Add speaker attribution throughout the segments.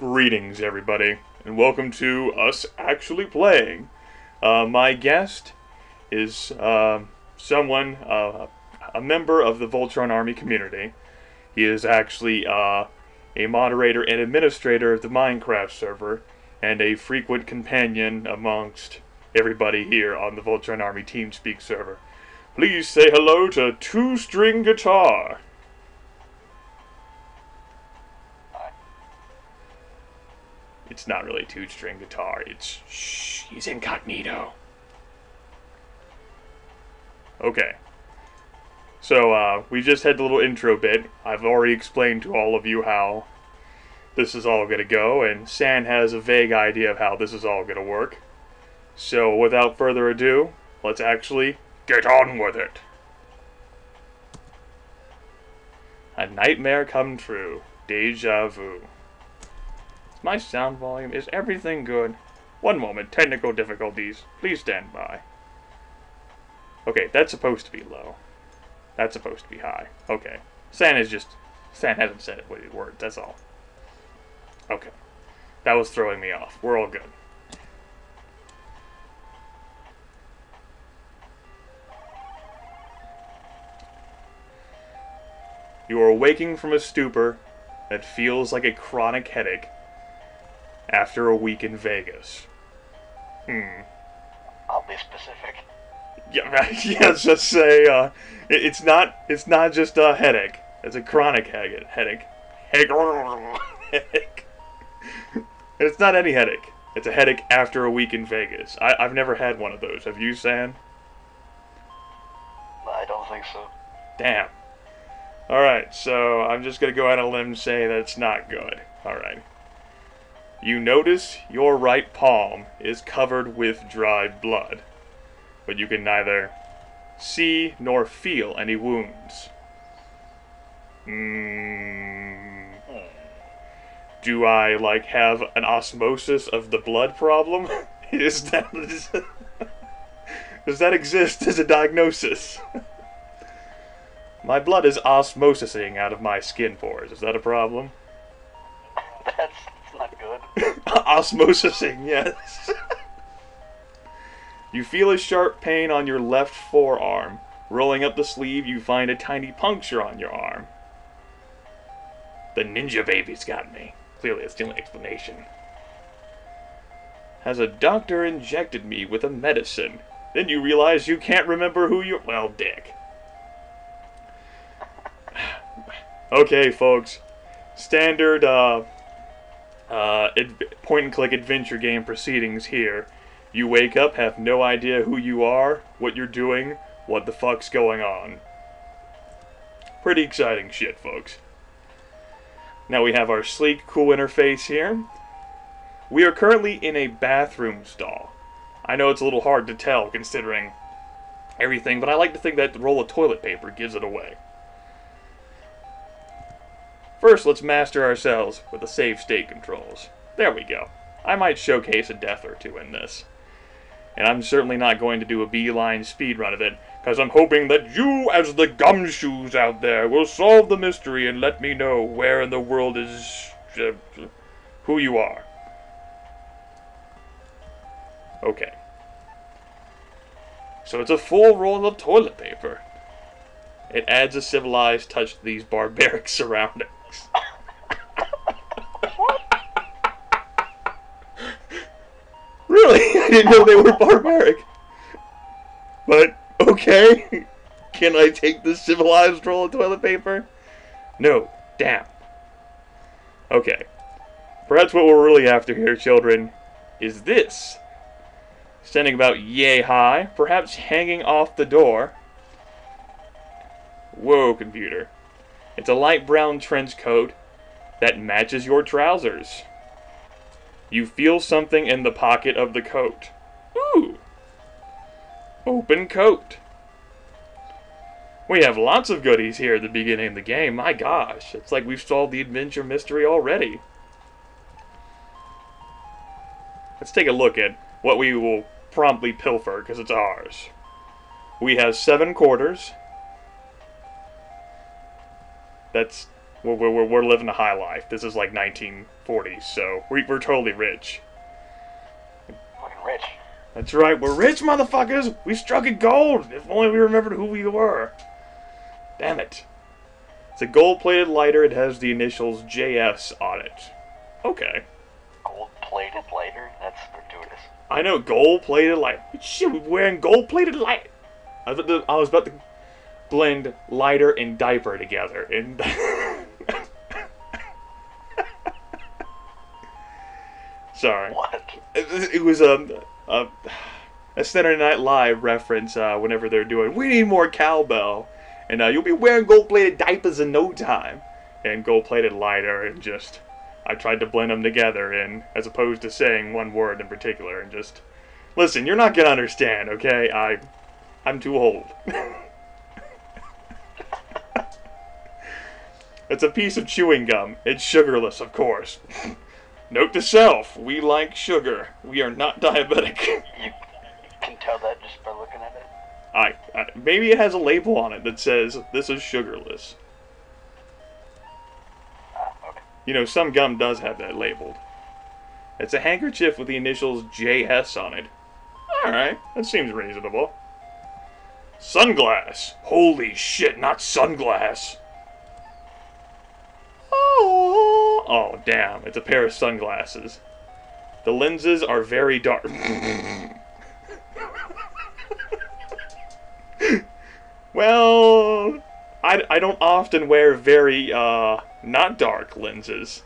Speaker 1: Greetings, everybody, and welcome to us actually playing. My guest is a member of the Voltron Army community. He is actually a moderator and administrator of the Minecraft server, and a frequent companion amongst everybody here on the Voltron Army TeamSpeak server. Please say hello to Two String Guitar. It's not really two-string guitar, it's shh, he's incognito. Okay. So, we just had the little intro bit. I've already explained to all of you how this is all gonna go, and San has a vague idea of how this is all gonna work. So, without further ado, let's actually get on with it. A nightmare come true. Deja vu. My sound volume, is everything good? One moment, technical difficulties. Please stand by. Okay, that's supposed to be low. That's supposed to be high. Okay. San hasn't said it with words, that's all. Okay. That was throwing me off. We're all good. You are waking from a stupor that feels like a chronic headache after a week in Vegas.
Speaker 2: I'll be specific.
Speaker 1: Yeah, yes, just say, it's not just a headache. It's a chronic headache. Headache. And it's not any headache. It's a headache after a week in Vegas. I've never had one of those. Have you, San?
Speaker 2: I don't think so.
Speaker 1: Damn. Alright, so I'm just gonna go out on a limb and say that it's not good. Alright. You notice your right palm is covered with dried blood, but you can neither see nor feel any wounds. Do I, like, have an osmosis of the blood problem? Does that exist as a diagnosis? My blood is osmosising out of my skin pores. Is that a problem?
Speaker 2: That's not good.
Speaker 1: Osmosising, yes. You feel a sharp pain on your left forearm. Rolling up the sleeve, you find a tiny puncture on your arm. The ninja baby's got me. Clearly, that's the only explanation. Has a doctor injected me with a medicine? Then you realize you can't remember who you're... Well, dick. Okay, folks. Standard, point-and-click adventure game proceedings here. You wake up, have no idea who you are, what you're doing, what the fuck's going on. Pretty exciting shit, folks. Now we have our sleek, cool interface here. We are currently in a bathroom stall. I know it's a little hard to tell, considering everything, but I like to think that the roll of toilet paper gives it away. First, let's master ourselves with the save state controls. There we go. I might showcase a death or two in this. And I'm certainly not going to do a beeline speedrun of it, because I'm hoping that you, as the gumshoes out there, will solve the mystery and let me know where in the world is... who you are. Okay. So it's a full roll of toilet paper. It adds a civilized touch to these barbaric surroundings. Really? I didn't know they were barbaric. But, okay. Can I take this civilized roll of toilet paper? No. Damn. Okay. Perhaps what we're really after here, children, is this. Standing about yay high, perhaps hanging off the door. Whoa, computer. It's a light brown trench coat that matches your trousers. You feel something in the pocket of the coat. Ooh. Open coat. We have lots of goodies here at the beginning of the game. My gosh, it's like we've solved the adventure mystery already. Let's take a look at what we will promptly pilfer, because it's ours. We have 7 quarters. That's We're living a high life. This is like 1940s, so we're totally rich.
Speaker 2: Fucking rich.
Speaker 1: That's right, we're rich, motherfuckers! We struck it gold! If only we remembered who we were. Damn it. It's a gold-plated lighter. It has the initials JS on it. Okay.
Speaker 2: Gold-plated lighter? That's gratuitous.
Speaker 1: I know, gold-plated lighter. Shit, we're wearing gold-plated light. I was about to blend lighter and diaper together. And sorry.
Speaker 2: What?
Speaker 1: It was a Saturday Night Live reference whenever they're doing, we need more cowbell. And you'll be wearing gold-plated diapers in no time. And gold-plated lighter, and just, I tried to blend them together, and as opposed to saying one word in particular, and just, listen, you're not gonna understand, okay? I'm too old. It's a piece of chewing gum. It's sugarless, of course. Note to self, we like sugar. We are not diabetic.
Speaker 2: You can tell that just by looking at it.
Speaker 1: Maybe it has a label on it that says, this is sugarless.
Speaker 2: Okay.
Speaker 1: You know, some gum does have that labeled. It's a handkerchief with the initials JS on it. Alright, that seems reasonable. Sunglass! Holy shit, not sunglass! Oh, damn, it's a pair of sunglasses. The lenses are very dark. Well, I don't often wear very, not dark lenses.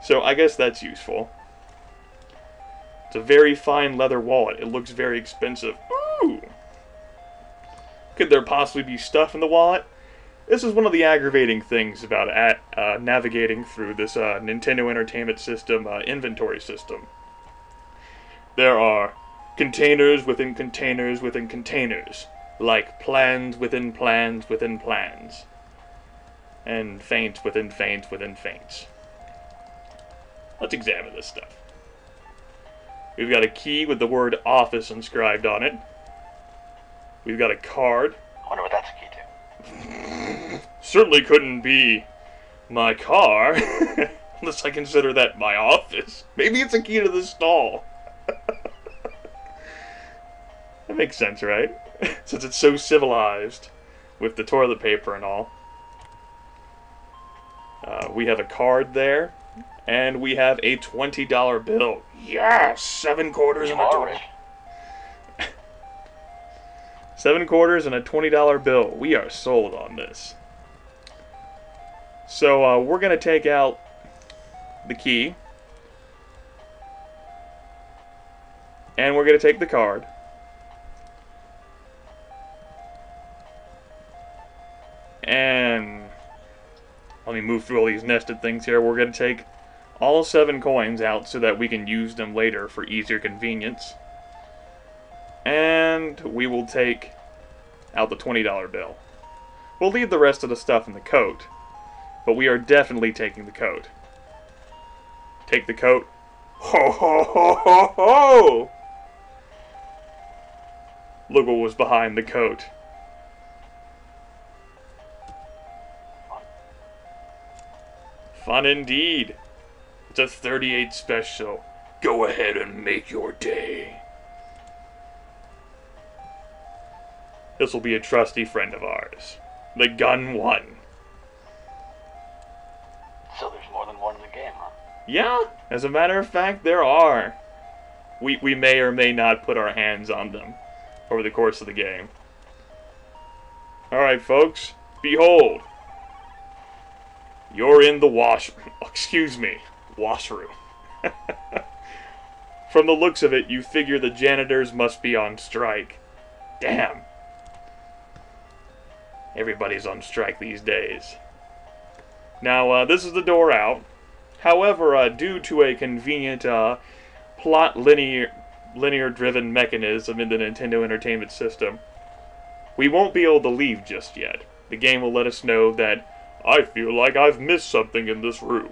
Speaker 1: So I guess that's useful. It's a very fine leather wallet. It looks very expensive. Ooh! Could there possibly be stuff in the wallet? This is one of the aggravating things about navigating through this Nintendo Entertainment System inventory system. There are containers within containers within containers. Like plans within plans within plans. And feints within feints within feints. Let's examine this stuff. We've got a key with the word office inscribed on it. We've got a card.
Speaker 2: I wonder what that's a key to.
Speaker 1: Certainly couldn't be my car. Unless I consider that my office. Maybe it's a key to the stall. That makes sense, right? Since it's so civilized with the toilet paper and all. We have a card there, and we have a $20 bill. Yes, 7 quarters and a 20. 7 quarters and a $20 bill. We are sold on this. So we're gonna take out the key, and we're gonna take the card. And let me move through all these nested things here. We're going to take all 7 coins out so that we can use them later for easier convenience. And we will take out the $20 bill. We'll leave the rest of the stuff in the coat, but we are definitely taking the coat. Take the coat. Ho ho ho ho ho! Look what was behind the coat. Fun indeed. It's a 38 special. Go ahead and make your day. This will be a trusty friend of ours. The Gun 1.
Speaker 2: So there's more than one in the game, huh?
Speaker 1: Yeah, as a matter of fact, there are. We may or may not put our hands on them over the course of the game. Alright, folks. Behold. You're in the washroom. From the looks of it, you figure the janitors must be on strike. Damn. Everybody's on strike these days. Now, this is the door out. However, due to a convenient plot linear-driven mechanism in the Nintendo Entertainment System, we won't be able to leave just yet. The game will let us know that I feel like I've missed something in this room.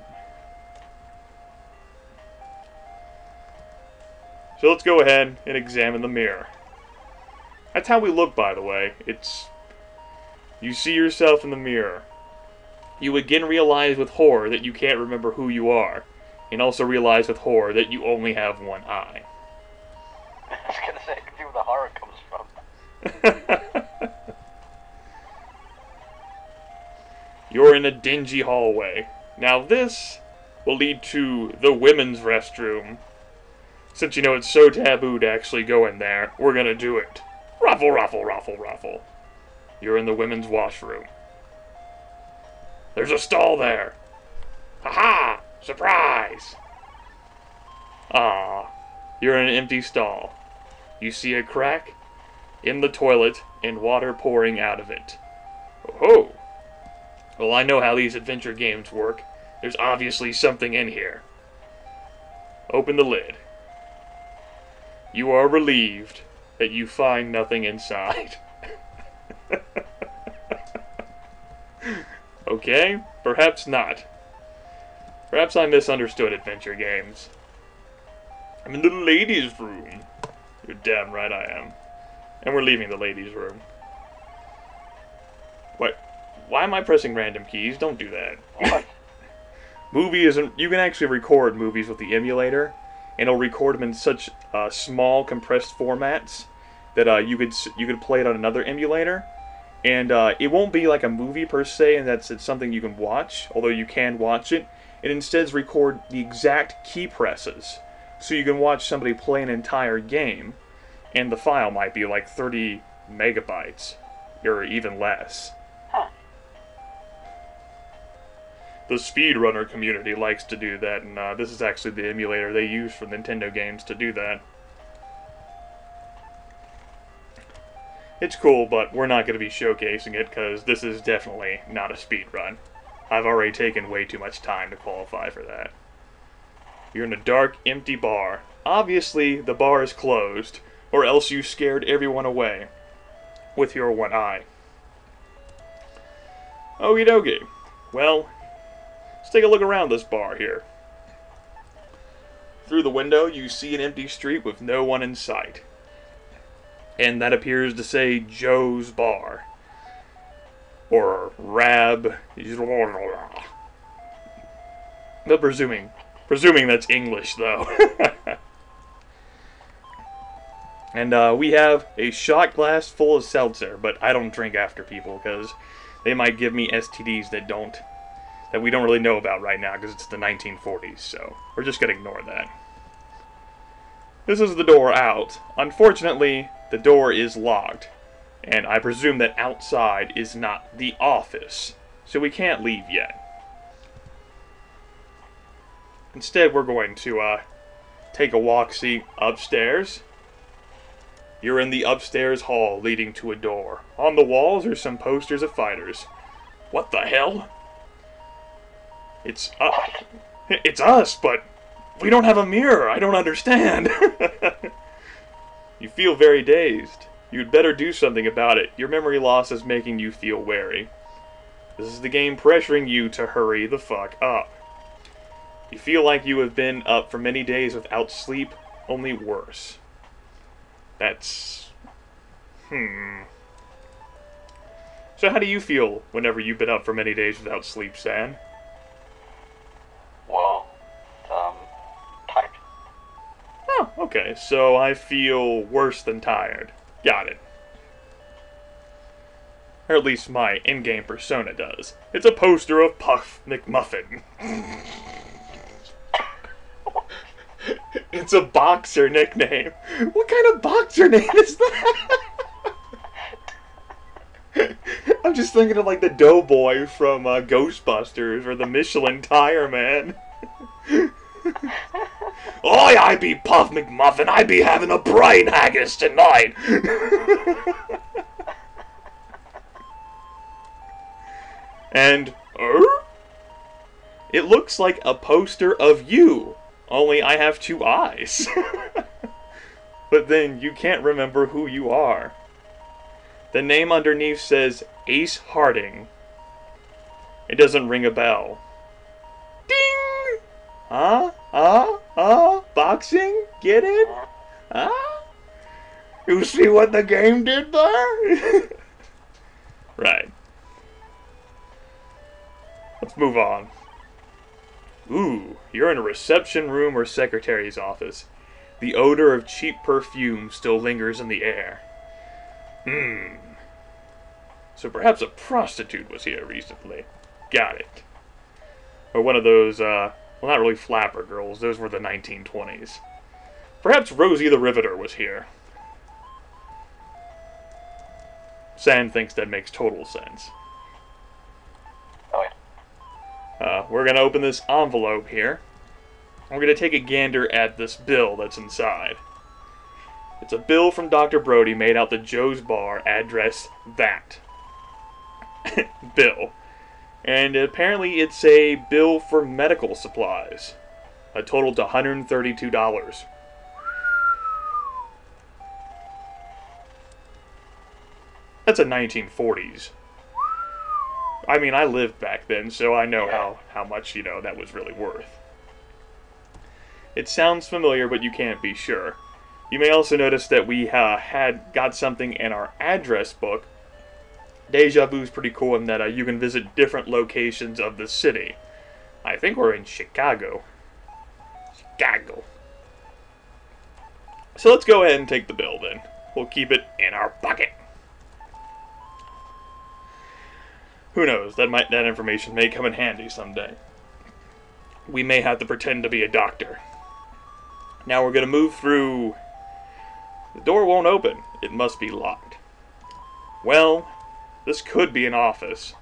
Speaker 1: So let's go ahead and examine the mirror. That's how we look, by the way. You see yourself in the mirror. You again realize with horror that you can't remember who you are, and also realize with horror that you only have one eye.
Speaker 2: I was gonna say, I can see where the horror comes from.
Speaker 1: You're in a dingy hallway. Now this will lead to the women's restroom. Since you know it's so taboo to actually go in there, we're gonna do it. Ruffle, ruffle, ruffle, ruffle. You're in the women's washroom. There's a stall there. Ha-ha! Surprise! Ah, you're in an empty stall. You see a crack in the toilet and water pouring out of it. Oh! Well, I know how these adventure games work. There's obviously something in here. Open the lid. You are relieved that you find nothing inside. Okay, perhaps not. Perhaps I misunderstood adventure games. I'm in the ladies' room. You're damn right I am. And we're leaving the ladies' room. What? Why am I pressing random keys? Don't do that.
Speaker 2: What?
Speaker 1: Movie isn't. You can actually record movies with the emulator, and it'll record them in such small, compressed formats that you could play it on another emulator, and it won't be like a movie per se, and it's something you can watch. Although you can watch it, it instead record the exact key presses, so you can watch somebody play an entire game, and the file might be like 30 megabytes, or even less.
Speaker 2: Huh.
Speaker 1: The speedrunner community likes to do that, and this is actually the emulator they use for Nintendo games to do that. It's cool, but we're not going to be showcasing it, because this is definitely not a speedrun. I've already taken way too much time to qualify for that. You're in a dark, empty bar. Obviously, the bar is closed, or else you scared everyone away with your one eye. Okie dokie. Well, let's take a look around this bar here. Through the window, you see an empty street with no one in sight. And that appears to say Joe's Bar. Or Rab. But presuming that's English, though. And we have a shot glass full of seltzer, but I don't drink after people, because they might give me STDs that we don't really know about right now, because it's the 1940s, so we're just going to ignore that. This is the door out. Unfortunately, the door is locked, and I presume that outside is not the office, so we can't leave yet. Instead, we're going to take a walk-see upstairs. You're in the upstairs hall leading to a door. On the walls are some posters of fighters. What the hell? It's us, but we don't have a mirror. I don't understand. You feel very dazed. You'd better do something about it. Your memory loss is making you feel wary. This is the game pressuring you to hurry the fuck up. You feel like you have been up for many days without sleep, only worse. That's... So how do you feel whenever you've been up for many days without sleep, Stan?
Speaker 2: Well, tired.
Speaker 1: Oh, okay. So I feel worse than tired. Got it. Or at least my in-game persona does. It's a poster of Puff McMuffin. It's a boxer nickname. What kind of boxer name is that? I'm just thinking of like the Doughboy from Ghostbusters or the Michelin Tire Man. Oi, I be Puff McMuffin. I be having a brain haggis tonight. And, it looks like a poster of you. Only I have 2 eyes. But then you can't remember who you are. The name underneath says Ace Harding. It doesn't ring a bell. Ding! Boxing? Get it? You see what the game did there? Right. Let's move on. Ooh, you're in a reception room or secretary's office. The odor of cheap perfume still lingers in the air. So perhaps a prostitute was here recently. Got it. Or one of those, well, not really flapper girls. Those were the 1920s. Perhaps Rosie the Riveter was here. Sam thinks that makes total sense.
Speaker 2: Oh, yeah.
Speaker 1: We're going to open this envelope here. We're going to take a gander at this bill that's inside. It's a bill from Dr. Brody made out to Joe's Bar, address that. Bill. And apparently it's a bill for medical supplies. A total to $132. That's a 1940s. I mean, I lived back then, so I know how much, that was really worth. It sounds familiar, but you can't be sure. You may also notice that we got something in our address book. Deja Vu's pretty cool in that you can visit different locations of the city. I think we're in Chicago. So let's go ahead and take the bill then. We'll keep it in our pocket. Who knows, that information may come in handy someday. We may have to pretend to be a doctor. Now we're going to move through. The door won't open. It must be locked. Well, this could be an office.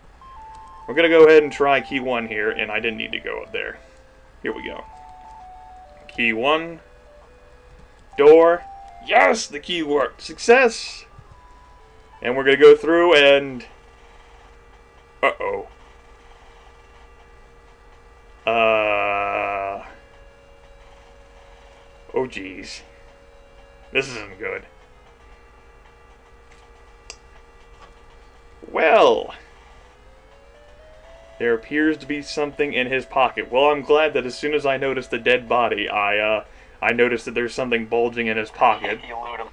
Speaker 1: We're going to go ahead and try key 1 here, and I didn't need to go up there. Here we go. Key 1. Door. Yes, the key worked. Success! And we're going to go through and... Uh-oh. Oh, geez. This isn't good. Well, there appears to be something in his pocket. Well, I'm glad that as soon as I noticed the dead body, I noticed that there's something bulging in his pocket.
Speaker 2: You loot him.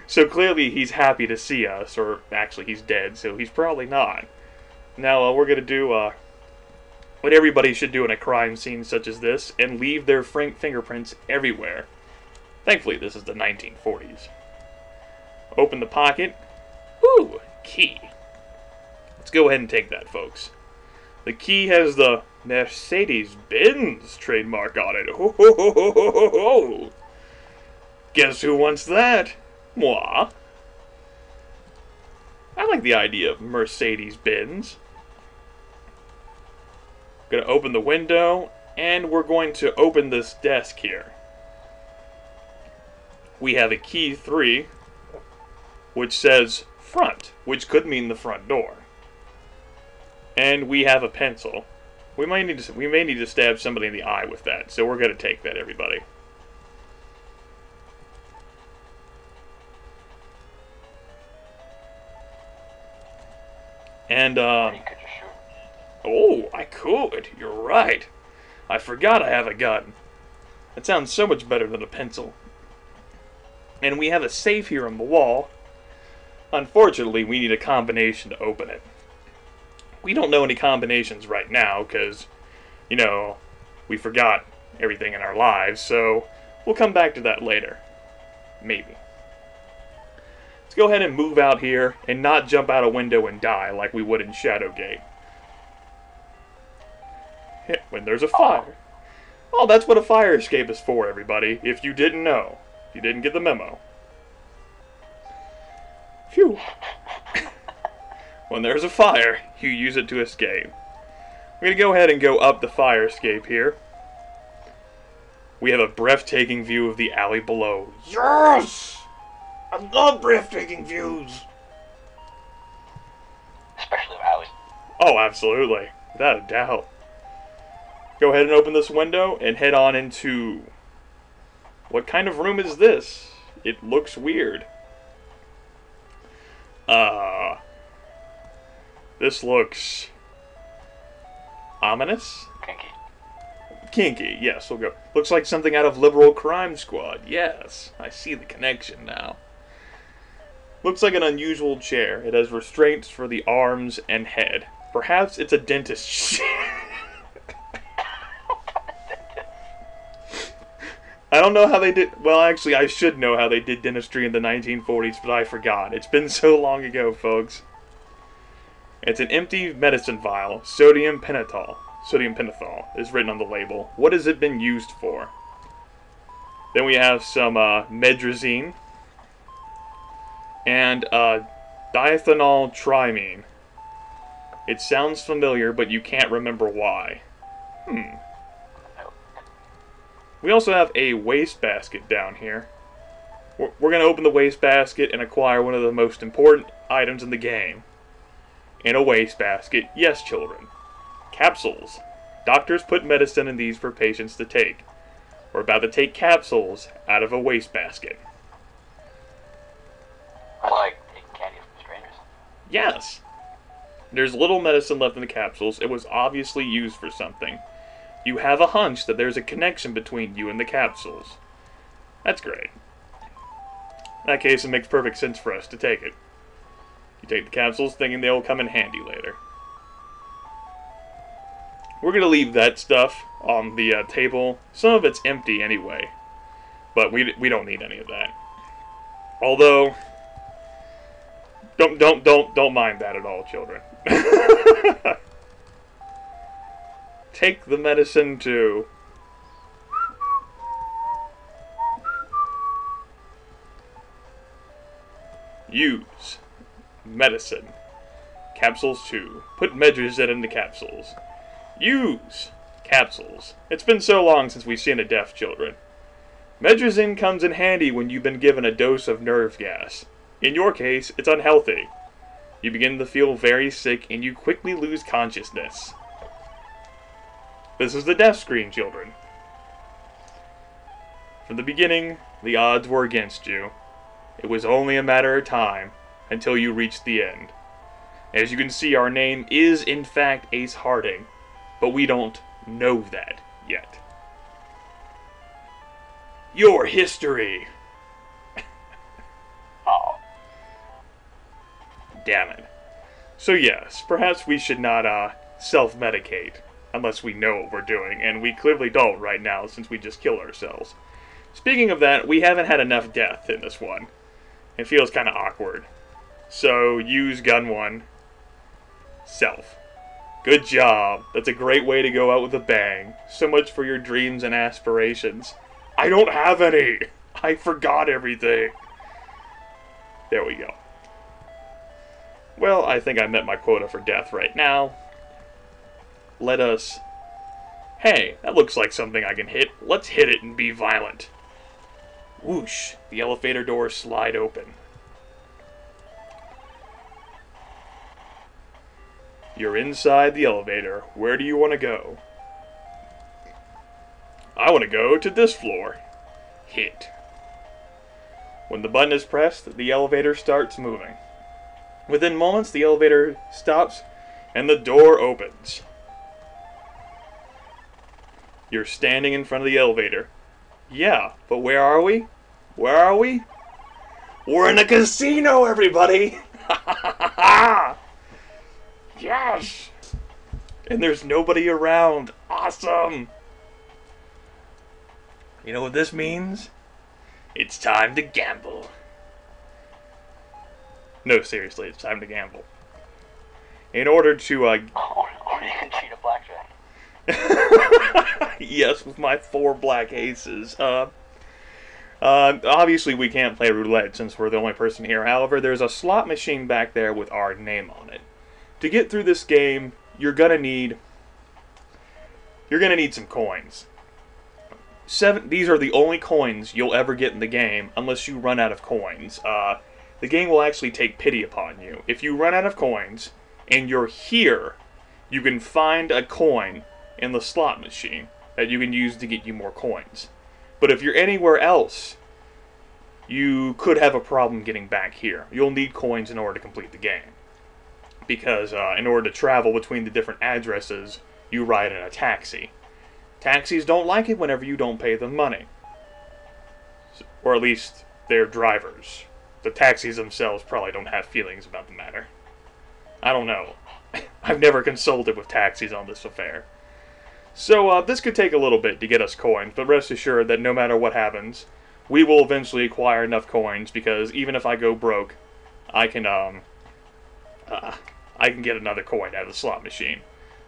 Speaker 1: So clearly he's happy to see us, or actually he's dead, so he's probably not. Now, we're going to do what everybody should do in a crime scene such as this, and leave their fingerprints everywhere. Thankfully, this is the 1940s. Open the pocket. Ooh, key. Let's go ahead and take that, folks. The key has the Mercedes-Benz trademark on it. Ho, ho, ho, ho, ho, ho, ho. Guess who wants that? Moi. I like the idea of Mercedes-Benz. Going to open the window, and we're going to open this desk here. We have a key 3, which says front, which could mean the front door. And we have a pencil. We may need to stab somebody in the eye with that, so we're going to take that, everybody. And,
Speaker 2: You could just shoot.
Speaker 1: oh, I could. You're right. I forgot I have a gun. That sounds so much better than a pencil. And we have a safe here on the wall. Unfortunately, we need a combination to open it. We don't know any combinations right now because, we forgot everything in our lives, so we'll come back to that later. Maybe. Let's go ahead and move out here and not jump out a window and die like we would in Shadowgate. When there's a fire. Oh, that's what a fire escape is for, everybody, if you didn't know. If you didn't get the memo. Phew. When there's a fire, you use it to escape. We're going to go ahead and go up the fire escape here. We have a breathtaking view of the alley below. Yes! I love breathtaking views!
Speaker 2: Especially of alleys.
Speaker 1: Oh, absolutely. Without a doubt. Go ahead and open this window and head on into... What kind of room is this? It looks weird. This looks... ominous?
Speaker 2: Kinky.
Speaker 1: Kinky, yes, we'll go. Looks like something out of Liberal Crime Squad. Yes, I see the connection now. Looks like an unusual chair. It has restraints for the arms and head. Perhaps it's a dentist. I don't know how they did... Well, actually, I should know how they did dentistry in the 1940s, but I forgot. It's been so long ago, folks. It's an empty medicine vial. Sodium pentothal. Sodium pentothal is written on the label. What has it been used for? Then we have some medrazine. And diethanol trimine. It sounds familiar, but you can't remember why. We also have a wastebasket down here. We're going to open the wastebasket and acquire one of the most important items in the game. In a wastebasket, yes, children. Capsules. Doctors put medicine in these for patients to take. We're about to take capsules out of a wastebasket.
Speaker 2: Like taking candy from strangers.
Speaker 1: Yes. There's little medicine left in the capsules. It was obviously used for something. You have a hunch that there's a connection between you and the capsules. That's great. In that case, it makes perfect sense for us to take it. You take the capsules thinking they'll come in handy later. We're going to leave that stuff on the table. Some of it's empty anyway. But we don't need any of that. Although, don't mind that at all, children. Take the medicine too. Use medicine. Capsules 2. Put medrazine in the capsules. Use capsules. It's been so long since we've seen a deaf children. Medrazine comes in handy when you've been given a dose of nerve gas. In your case, it's unhealthy. You begin to feel very sick and you quickly lose consciousness. This is the death screen, children. From the beginning, the odds were against you. It was only a matter of time until you reached the end. As you can see, our name is in fact Ace Harding, but we don't know that yet. Your history!
Speaker 2: Oh.
Speaker 1: Damn it. So yes, perhaps we should not self-medicate. Unless we know what we're doing, and we clearly don't right now since we just killed ourselves. Speaking of that, we haven't had enough death in this one. It feels kind of awkward. So, use gun 1. Self. Good job. That's a great way to go out with a bang. So much for your dreams and aspirations. I don't have any! I forgot everything. There we go. Well, I think I met my quota for death right now. Let us... Hey, that looks like something I can hit. Let's hit it and be violent. Whoosh. The elevator doors slide open. You're inside the elevator. Where do you want to go? I want to go to this floor. Hit. When the button is pressed, the elevator starts moving. Within moments, the elevator stops and the door opens. You're standing in front of the elevator. Yeah, but where are we? Where are we? We're in a casino, everybody! Yes! And there's nobody around. Awesome! You know what this means? It's time to gamble. No, seriously, it's time to gamble. In order to,
Speaker 2: Or you can cheat a blackjack.
Speaker 1: yes, with my 4 black aces. Obviously we can't play roulette since we're the only person here. However, there's a slot machine back there with our name on it. To get through this game, you're gonna need some coins. These are the only coins you'll ever get in the game unless you run out of coins. The game will actually take pity upon you. If you run out of coins and you're here, you can find a coin in the slot machine that you can use to get you more coins. But if you're anywhere else, you could have a problem getting back here. You'll need coins in order to complete the game. Because in order to travel between the different addresses, you ride in a taxi. Taxis don't like it whenever you don't pay them money. Or at least their drivers. The taxis themselves probably don't have feelings about the matter. I don't know. I've never consulted with taxis on this affair. So this could take a little bit to get us coins, but rest assured that no matter what happens, we will eventually acquire enough coins, because even if I go broke, I can get another coin out of the slot machine.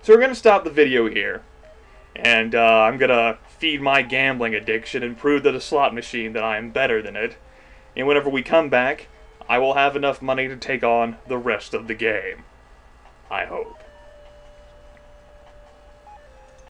Speaker 1: So we're going to stop the video here, and I'm going to feed my gambling addiction and prove to the slot machine that I am better than it. And whenever we come back, I will have enough money to take on the rest of the game. I hope.